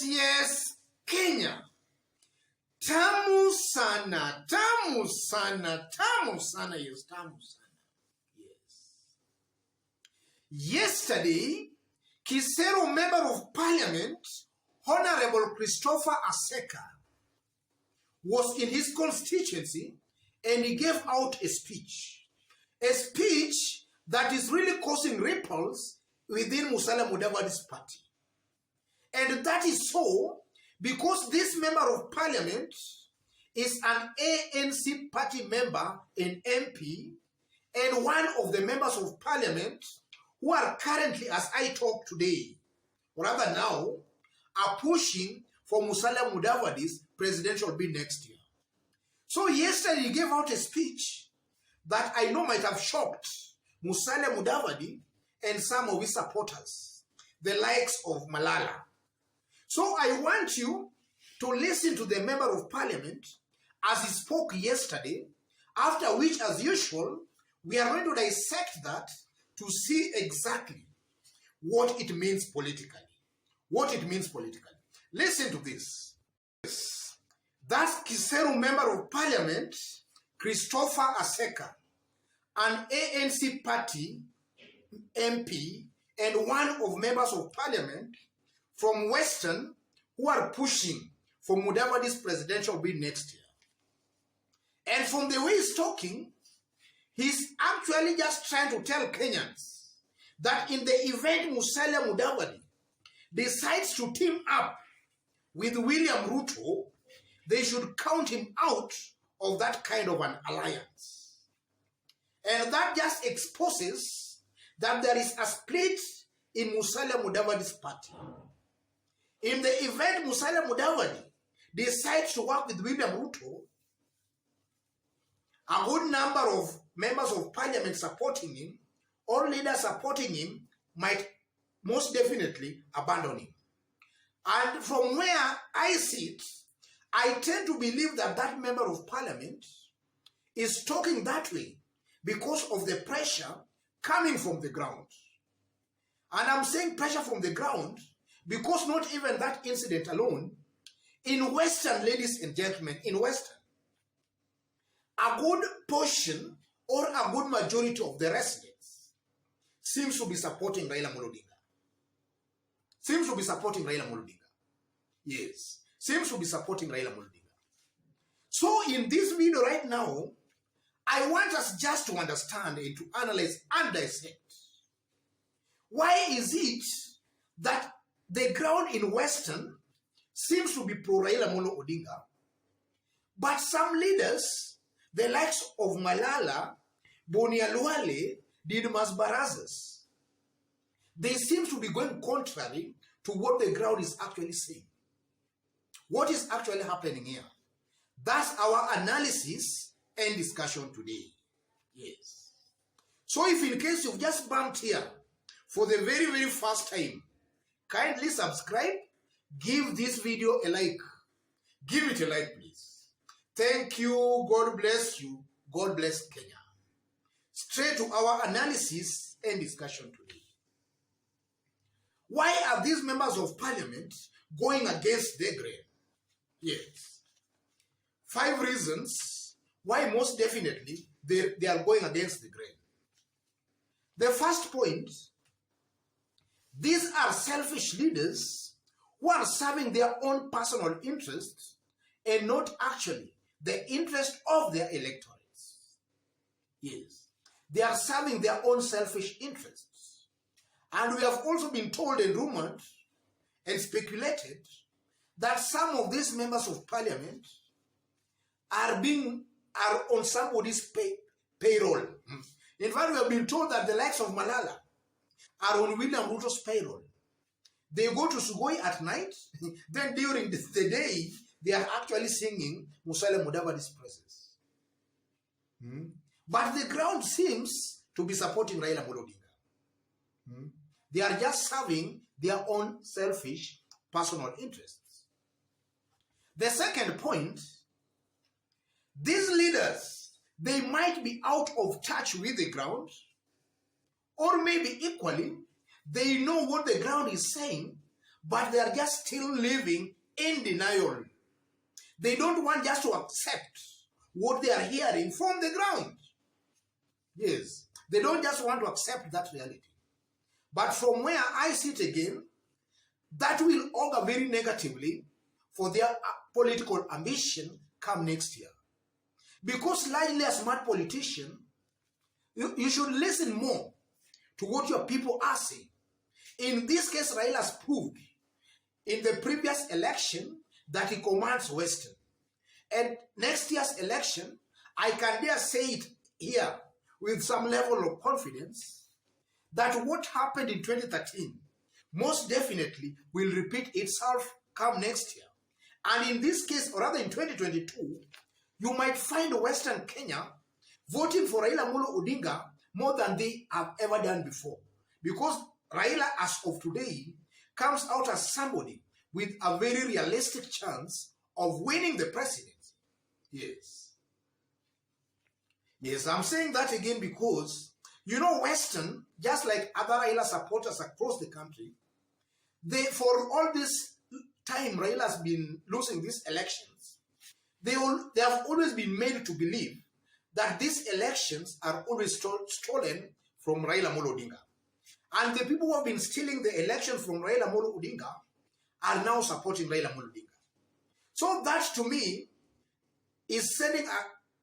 Yes, Kenya. Tamu sana, tamu sana, tamu sana, yes, tamu sana. Yes. Yesterday, Kisero Member of Parliament, Honorable Christopher Aseka, was in his constituency and he gave out a speech. A speech that is really causing ripples within Mudavadi's party. And that is so because this member of parliament is an ANC party member, an MP, and one of the members of parliament who are currently, as I talk today, or rather now, are pushing for Mudavadi's presidential bid next year. So yesterday he gave out a speech that I know might have shocked Mudavadi and some of his supporters, the likes of Malala. So I want you to listen to the member of parliament as he spoke yesterday, after which, as usual, we are going to dissect that to see exactly what it means politically. What it means politically. Listen to this. That's Kiseru Member of Parliament, Christopher Aseka, an ANC party MP and one of members of parliament from Western who are pushing for Mudavadi's presidential bid next year. And from the way he's talking, he's actually just trying to tell Kenyans that in the event Mudavadi decides to team up with William Ruto, they should count him out of that kind of an alliance. And that just exposes that there is a split in Mudavadi's party. In the event Mudavadi decides to work with William Ruto, a good number of members of parliament supporting him, or leaders supporting him, might most definitely abandon him. And from where I sit, I tend to believe that that member of parliament is talking that way because of the pressure coming from the ground. And I'm saying pressure from the ground because not even that incident alone, in Western, ladies and gentlemen, in Western, a good portion or a good majority of the residents seems to be supporting Raila Odinga. Seems to be supporting Raila Odinga. Yes, seems to be supporting Raila Odinga. So in this video right now, I want us just to understand and to analyze and dissect. Why is it that the ground in Western seems to be pro-Raila Odinga, but some leaders, the likes of Malala, Bonialuale, Didmas Barazas, they seem to be going contrary to what the ground is actually saying. What is actually happening here? That's our analysis and discussion today. Yes. So if in case you've just bumped here for the very, very first time, kindly subscribe, give this video a like. Give it a like, please. Thank you. God bless you. God bless Kenya. Straight to our analysis and discussion today. Why are these members of parliament going against the grain? Yes. 5 reasons why most definitely they are going against the grain. The first point, these are selfish leaders who are serving their own personal interests and not actually the interest of their electorates. Yes. They are serving their own selfish interests. And we have also been told and rumored and speculated that some of these members of parliament are on somebody's payroll. In fact, we have been told that the likes of Malala are on William Ruto's payroll. They go to Sugoi at night, then during the day, they are actually singing Mudavadi's praises. But the ground seems to be supporting Raila Odinga. They are just serving their own selfish personal interests. The second point, these leaders, they might be out of touch with the ground, or maybe equally, they know what the ground is saying, but they are just still living in denial. They don't want just to accept what they are hearing from the ground. Yes, they don't just want to accept that reality. But from where I sit again, that will augur very negatively for their political ambition come next year. Because largely a smart politician, you should listen more to what your people are saying. In this case, Raila has proved in the previous election that he commands Western. And next year's election, I can dare say it here with some level of confidence that what happened in 2013 most definitely will repeat itself come next year. And in this case, or rather in 2022, you might find Western Kenya voting for Raila Amolo Odinga more than they have ever done before. Because Raila, as of today, comes out as somebody with a very realistic chance of winning the presidency. Yes. Yes, I'm saying that again because, you know, Western, just like other Raila supporters across the country, for all this time Raila has been losing these elections, they have always been made to believe that these elections are always stolen from Raila Amolo Odinga. And the people who have been stealing the election from Raila Amolo Odinga are now supporting Raila Amolo Odinga. So that to me is sending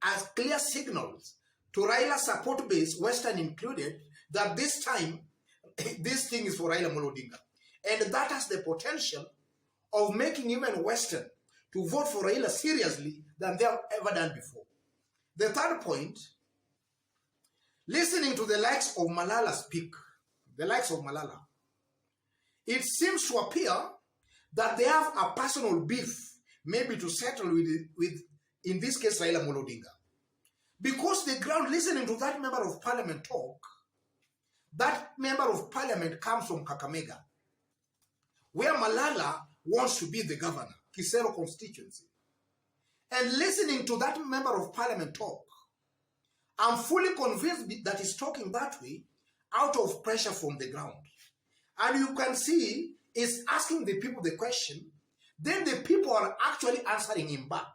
as clear signals to Raila's support base, Western included, that this time this thing is for Raila Amolo Odinga. And that has the potential of making even Western to vote for Raila seriously than they have ever done before. The third point, listening to the likes of Malala speak, the likes of Malala, it seems to appear that they have a personal beef, maybe to settle with in this case, Raila Amolo Odinga. Because the ground, listening to that member of parliament talk, that member of parliament comes from Kakamega, where Malala wants to be the governor, Kisero constituency. And listening to that member of parliament talk, I'm fully convinced that he's talking that way out of pressure from the ground. And you can see he's asking the people the question, then the people are actually answering him back.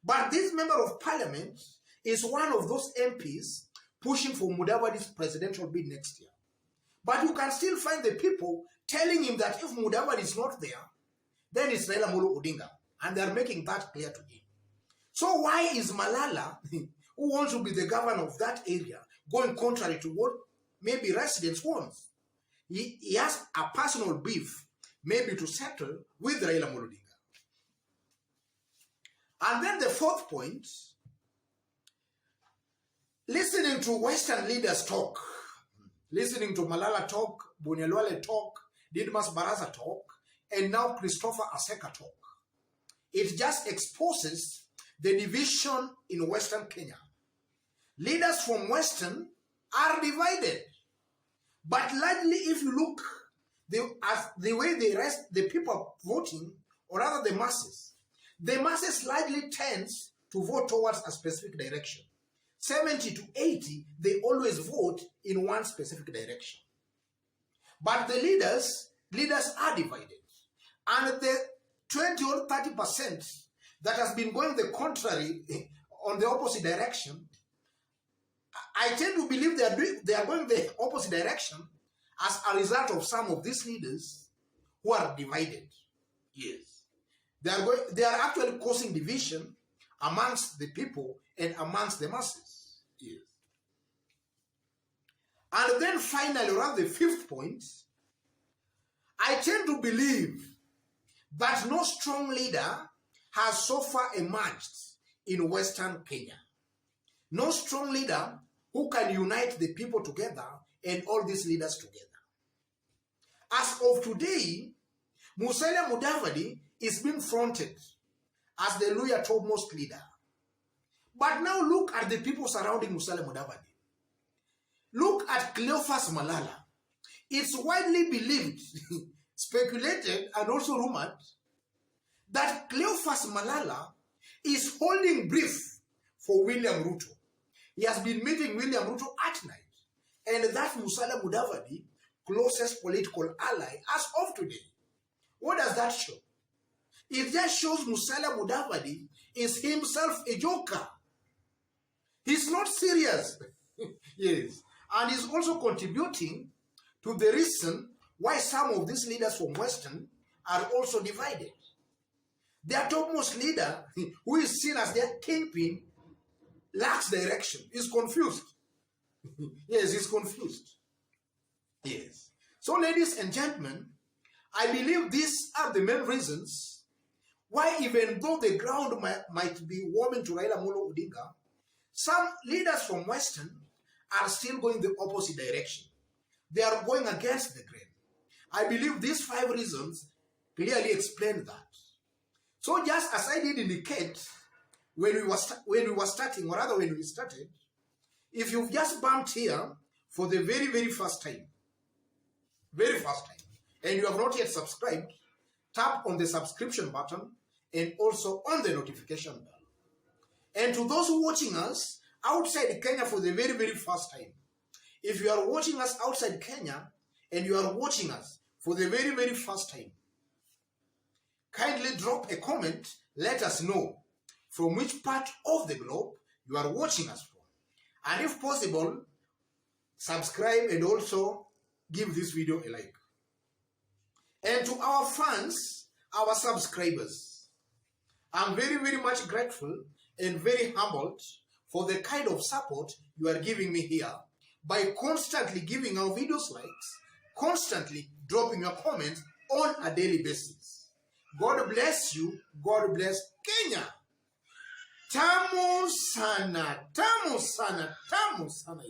But this member of parliament is one of those MPs pushing for Mudavadi's presidential bid next year. But you can still find the people telling him that if Mudavadi is not there, then it's Raila Amolo Odinga. And they're making that clear to him. So why is Malala, who wants to be the governor of that area, going contrary to what maybe residents want? He has a personal beef, maybe to settle with Raila Amolo Odinga. And then the fourth point, listening to Western leaders talk, listening to Malala talk, Bunyalwale talk, Didmas Baraza talk, and now Christopher Aseka talk. It just exposes the division in Western Kenya. Leaders from Western are divided. But largely, if you look at the way the people are voting, or rather the masses largely tends to vote towards a specific direction. 70 to 80, they always vote in one specific direction. But the leaders are divided. And the 20 or 30% that has been going the contrary on the opposite direction, I tend to believe they are going the opposite direction as a result of some of these leaders who are divided. Yes. They are actually causing division amongst the people and amongst the masses. Yes. And then finally, around the fifth point, I tend to believe that no strong leader has so far emerged in Western Kenya. No strong leader who can unite the people together and all these leaders together. As of today, Musalia Mudavadi is being fronted as the Luhya topmost leader. But now look at the people surrounding Musalia Mudavadi. Look at Cleophas Malala. It's widely believed, speculated, and also rumored that Cleophas Malala is holding brief for William Ruto. He has been meeting William Ruto at night. And that's Musalia Mudavadi, closest political ally as of today. What does that show? It just shows Musalia Mudavadi is himself a joker. He's not serious. Yes. And he's also contributing to the reason why some of these leaders from Western are also divided. Their topmost leader, who is seen as their kingpin, lacks direction. He's confused. Yes, he's confused. Yes. So, ladies and gentlemen, I believe these are the main reasons why, even though the ground might be warming to Raila Amolo Odinga, some leaders from Western are still going the opposite direction. They are going against the grain. I believe these 5 reasons clearly explain that. So just as I did indicate when we started, if you've just bumped here for the very, very first time, and you have not yet subscribed, tap on the subscription button and also on the notification bell. And to those who are watching us outside Kenya for the very, very first time, if you are watching us outside Kenya and you are watching us for the very, very first time, kindly drop a comment, let us know from which part of the globe you are watching us from. And if possible, subscribe and also give this video a like. And to our fans, our subscribers, I'm very, very much grateful and very humbled for the kind of support you are giving me here by constantly giving our videos likes, constantly dropping your comments on a daily basis. God bless you. God bless Kenya. Tamu sana, tamu sana, tamu sana.